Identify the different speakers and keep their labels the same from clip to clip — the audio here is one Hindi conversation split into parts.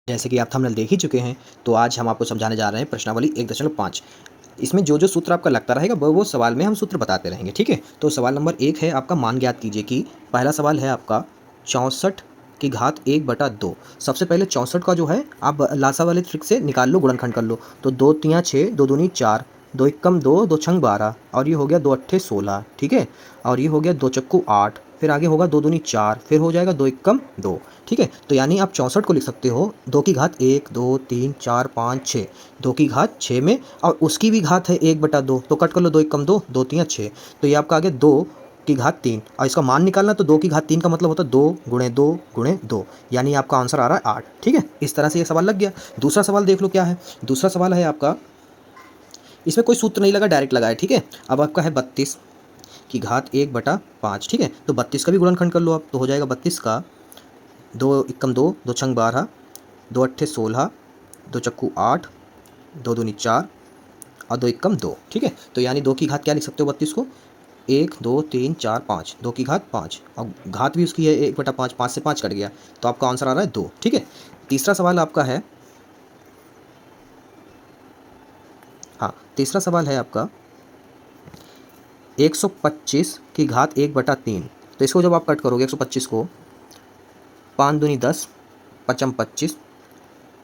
Speaker 1: जैसे कि आप थंबनेल देख ही चुके हैं, तो आज हम आपको समझाने जा रहे हैं प्रश्नावली 1.5। इसमें जो सूत्र आपका लगता रहेगा वो सवाल में हम सूत्र बताते रहेंगे, ठीक है। तो सवाल नंबर 1 है आपका, मान ज्ञात कीजिए कि पहला सवाल है आपका 64 की घात 1/2। सबसे पहले 64 का जो है आप लासा वाले ट्रिक से निकाल लो, गुणनखंड कर लो। तो 2 तियाँ 6, 2 दूनी 4, 2 एकम 2, 2 छंग 12, और ये हो गया 2 अट्ठे 16, ठीक है। और ये हो गया 2 चक्कू 8, फिर आगे होगा 2 दूनी 4, फिर हो जाएगा 2 एकम 2, ठीक है। तो यानी आप 64 को लिख सकते हो 2 की घात 1, 2, 3, 4, 5, 6, 2 की घात 6 में, और उसकी भी घात है 1/2, तो कट कर लो, 2 एकम 2, 2 तियाँ 6, तो ये आपका आ गया 2 की घात 3, और इसका मान निकालना, तो 2 की घात 3 का मतलब होता है 2 गुणे 2 गुणे 2, यानी आपका आंसर आ रहा है 8, ठीक है। इस तरह से ये सवाल लग गया। दूसरा सवाल देख लो क्या है। दूसरा सवाल है आपका, इसमें कोई सूत्र नहीं लगा, डायरेक्ट लगा है, ठीक है। अब आपका है 32 की घात 1/5, ठीक है। तो 32 का भी गुणनखंड कर लो आप, तो हो जाएगा 32 का 2 एकम 2, 2 छंग 12, 2 अट्ठे 16, 2 चक्कू 8, 2 दूनी 4, और 2 एकम 2, ठीक है। तो यानी 2 की घात क्या लिख सकते हो 32 को, 1, 2, 3, 4, 5, 2 की घात 5, और घात भी उसकी है 1/5, 5 से 5 कट गया, तो आपका आंसर आ रहा है 2, ठीक है। तीसरा सवाल आपका है, हाँ तीसरा सवाल है आपका 125 की घात 1/3। तो इसको जब आप कट करोगे 125 को, 5 दूनी 10, पचम 25,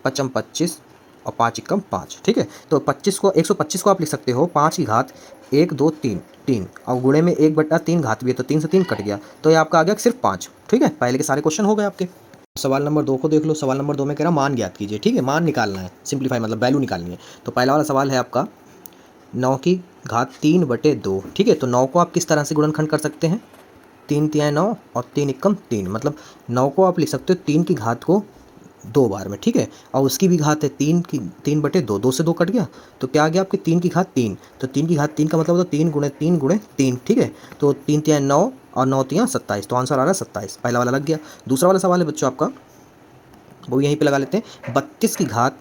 Speaker 1: पचम 25, और 5 एकम 5, ठीक है। तो 25 को 125 को आप लिख सकते हो 5 की घात 1, 2, 3, 3, और गुणे में 1/3 घात भी है, तो 3 से 3 कट गया, तो ये आपका आ गया सिर्फ 5, ठीक है। पहले के सारे क्वेश्चन हो गए आपके। सवाल नंबर 2 को देख लो। सवाल नंबर 2 में कह रहा मान ज्ञात कीजिए, ठीक है। मान निकालना है, सिंप्लीफाई मतलब वैल्यू निकालनी है। तो पहला वाला सवाल है आपका 9 की घात 3/2, ठीक है। तो 9 को आप किस तरह से गुणनखंड कर सकते हैं, 3 तियाँ 9 और 3 एकम 3, मतलब 9 को आप लिख सकते हो 3 की घात को 2 बार में, ठीक है। और उसकी भी घात है 3/2, 2 से 2 कट गया, तो क्या आ गया आपके 3 की घात 3। तो 3 की घात 3 का मतलब होता है 3 गुणे 3 गुणे 3, ठीक है। तो 3 तियाँ 9 और 9 तियाँ 27, तो आंसर आ रहा है 27। पहला वाला लग गया। दूसरा वाला सवाल है बच्चों आपका, वो यहीं पे लगा लेते हैं, 32 की घात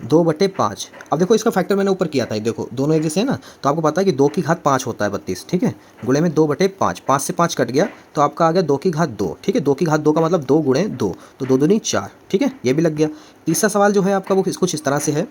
Speaker 1: 2/5। अब देखो इसका फैक्टर मैंने ऊपर किया था, देखो दोनों एक जैसे हैं ना, तो आपको पता है कि 2 की घात 5 होता है 32, ठीक है। गुणे में 2/5, 5 से 5 कट गया, तो आपका आ गया 2 की घात 2, ठीक है। 2 की घात 2 का मतलब 2 गुणे 2, तो 2 दूनी 4, ठीक है, ये भी लग गया। तीसरा सवाल जो है आपका वो कुछ इस तरह से है,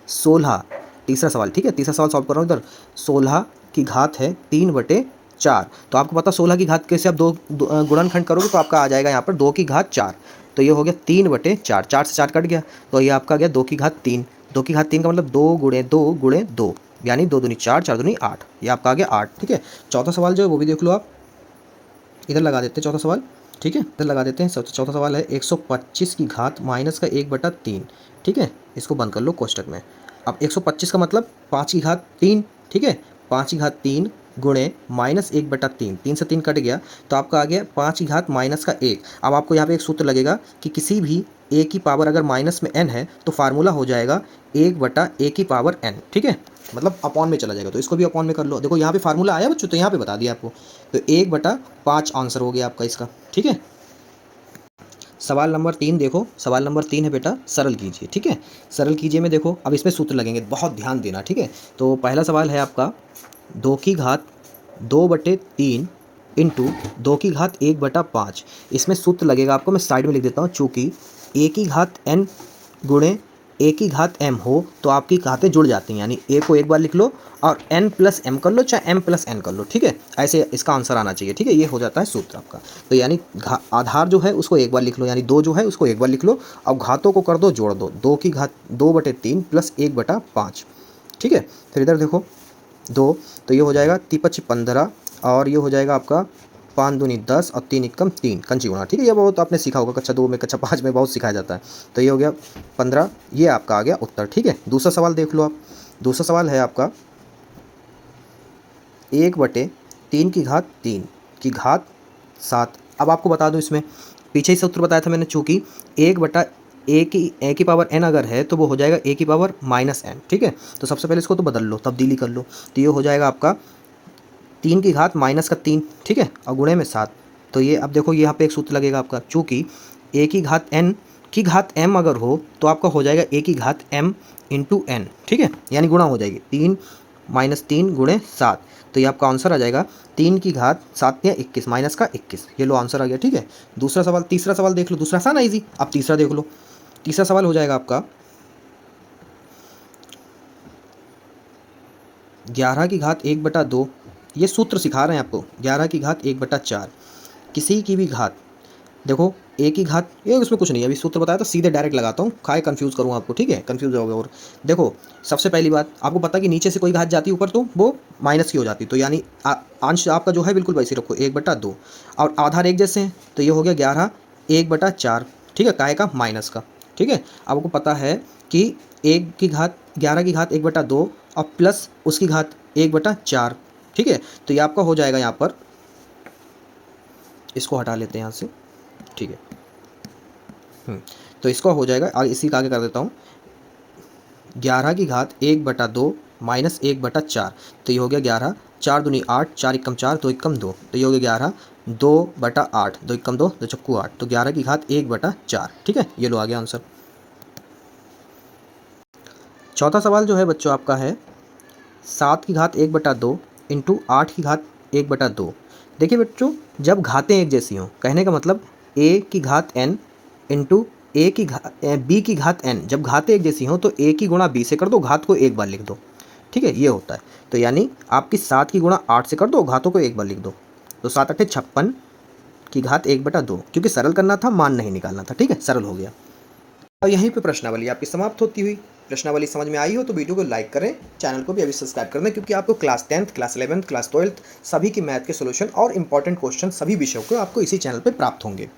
Speaker 1: 16, तीसरा सवाल, ठीक है। तीसरा सवाल सॉल्व कर रहा हूँ इधर, 16 की घात है 3/4। तो आपको पता 16 की घात कैसे आप गुणनखंड करोगे, तो आपका आ जाएगा यहाँ पर 2 की घात 4, तो ये हो गया 3/4, 4 से 4 कट गया, तो ये आपका आ गया 2 की घात 3। 2 की घात 3 का मतलब 2 गुणे 2 गुणे 2, यानी 2 दूनी 4, 4 दूनी 8, ये आपका आ गया 8, ठीक है। चौथा सवाल जो है वो भी देख लो आप, इधर लगा देते हैं चौथा सवाल, ठीक है, इधर लगा देते हैं। चौथा सवाल है 125 की घात माइनस का 1/3, ठीक है। इसको बंद कर लो कोष्टक में। अब 125 का मतलब 5 की घात 3, ठीक है, 5 की घात 3 गुणे माइनस 1/3, 3 से 3 कट गया, तो आपका आ गया 5 की घात माइनस का 1। अब आपको यहाँ पे एक सूत्र लगेगा कि किसी भी a की पावर अगर माइनस में n है, तो फार्मूला हो जाएगा 1/a की पावर n, ठीक है, मतलब अपॉन में चला जाएगा, तो इसको भी अपॉन में कर लो। देखो यहाँ पे फार्मूला आया बच्चों, तो यहाँ पे बता दिया आपको, तो 1/5 आंसर हो गया आपका इसका, ठीक है। सवाल नंबर 3 देखो, सवाल नंबर 3 है बेटा, सरल कीजिए, ठीक है। सरल कीजिए में देखो, अब इसमें सूत्र लगेंगे, बहुत ध्यान देना, ठीक है। तो पहला सवाल है आपका 2 की घात 2/3 इंटू 2 की घात 1/5। इसमें सूत्र लगेगा आपको, मैं साइड में लिख देता हूँ, चूँकि a की घात n गुणे a की घात m हो, तो आपकी घातें जुड़ जाती हैं, यानी a को एक बार लिख लो और n प्लस m कर लो, चाहे m प्लस n कर लो, ठीक है। ऐसे इसका आंसर आना चाहिए, ठीक है, ये हो जाता है सूत्र आपका। तो यानी आधार जो है उसको एक बार लिख लो, यानी 2 जो है उसको एक बार लिख लो, अब घातों को कर दो, जोड़ दो, 2 की घात 2/3 प्लस 1/5, ठीक है। फिर इधर देखो 2, तो ये हो जाएगा 3×5 15, और ये हो जाएगा आपका 5 दूनी 10 और 3 एकम 3 कंची गुणा, ठीक है। ये बहुत आपने सीखा होगा, कक्षा 2 में कक्षा 5 में बहुत सिखाया जाता है। तो ये हो गया 15, ये आपका आ गया उत्तर, ठीक है। दूसरा सवाल देख लो आप। दूसरा सवाल है आपका 1/3 की घात 3 की घात 7। अब आपको बता दूं, इसमें पीछे ही सूत्र बताया था मैंने, चूँकि 1/a की पावर n अगर है, तो वो हो जाएगा a की पावर माइनस n, ठीक है। तो सबसे पहले इसको तो बदल लो, तब्दीली कर लो, तो ये हो जाएगा आपका 3 की घात माइनस का 3, ठीक है, और गुणे में 7। तो ये अब देखो यहाँ पे एक सूत्र लगेगा आपका, चूँकि a की घात n की घात m अगर हो, तो आपका हो जाएगा a की घात m इंटू n, ठीक है, यानी गुणा हो जाएगी 3 - 3 गुणे 7। तो ये आपका आंसर आ जाएगा 3 की घात 7 या 21 माइनस का 21। ये लो आंसर आ गया, ठीक है। दूसरा सवाल, तीसरा सवाल देख लो, दूसरा आसान ईजी। अब तीसरा देख लो। तीसरा सवाल हो जाएगा आपका 11 की घात 1/2, ये सूत्र सिखा रहे हैं आपको। 11 की घात 1/4 किसी की भी घात, देखो ए की घात, ये उसमें कुछ नहीं है, अभी सूत्र बताया तो सीधे डायरेक्ट लगाता हूँ, खाए कंफ्यूज करूँ आपको, ठीक है, कंफ्यूज होगा। और देखो सबसे पहली बात आपको पता है कि नीचे से कोई घात जाती ऊपर तो वो माइनस की हो जाती, तो यानी अंश आपका जो है बिल्कुल वैसे रखो 1/2, और आधार एक जैसे हैं तो ये हो गया 11 1/4, ठीक है, काय का माइनस का, ठीक है। आपको पता है कि 1 की घात 11 की घात 1/2 और प्लस उसकी घात 1/4, ठीक है। तो ये आपका हो जाएगा यहाँ पर, इसको हटा लेते हैं यहाँ से, ठीक है। तो इसका हो जाएगा, और इसी का आगे कर देता हूँ, 11 की घात 1/2 माइनस 1/4, तो ये हो गया 11, 4 दूनी 8, 4 एकम 4, 2 एकम 2, तो ये हो गया 11 2/8, 2 एकम 2, 2 चक्कू 8, तो 11 की घात 1/4, ठीक है। ये लो आ गया आंसर। चौथा सवाल जो है बच्चों आपका है 7 की घात 1/2 इंटू 8 की घात 1/2। देखिए बच्चों, जब घातें एक जैसी हों, कहने का मतलब a की घात n इंटू ए की घात बी की घात n, जब घातें एक जैसी हों तो a की गुणा b से कर दो, घात को एक बार लिख दो, ठीक है, ये होता है। तो यानी आपकी 7 की गुणा 8 से कर दो, घातों को एक बार लिख दो, तो 7 8 56 की घात 1/2, क्योंकि सरल करना था, मान नहीं निकालना था, ठीक है, सरल हो गया। और यहीं पे प्रश्नावली आपकी समाप्त होती हुई। प्रश्नावली समझ में आई हो तो वीडियो को लाइक करें, चैनल को भी अभी सब्सक्राइब कर दें, क्योंकि आपको class 10th, class 11th, class 12th सभी की मैथ के सॉल्यूशन और इंपॉर्टेंट क्वेश्चन सभी विषयों को आपको इसी चैनल पे प्राप्त होंगे।